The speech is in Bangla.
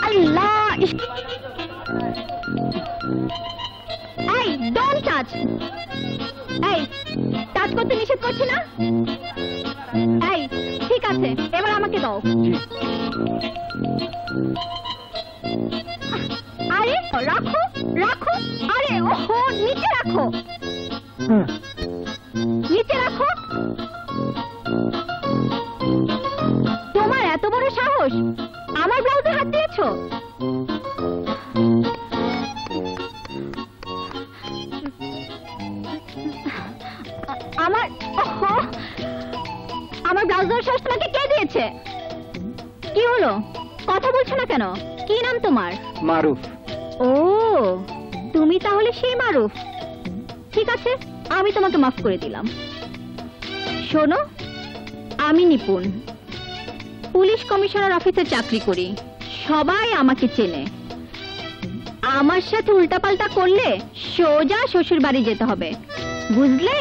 আল্লাহ, এই ডোন্ট টাচ, এই টাচ করতে নিষেধ করছি না? এই ঠিক আছে, এবার আমাকে দাও। আরে রাখো রাখো, আরে ওহো, নিচে রাখো, নিচে রাখো। তোমার এত বড় সাহস, আমার ব্লাউজে হাত দিয়েছো? আমার ব্লাউজের সাহস তোমাকে কে দিয়েছে? কি হলো, কথা বলছো না কেন? কি নাম তোমার? মারুফ। ও, তুমি তাহলে সেই মারুফ। ঠিক আছে, আমি তোমাকে মাফ করে দিলাম। শোনো, আমি নিপুণ, পুলিশ কমিশনার অফিসে চাকরি করি, সবাই আমাকে চেনে। আমার সাথে উল্টাপাল্টা করলে সোজা শ্বশুর বাড়ি যেতে হবে, বুঝলে?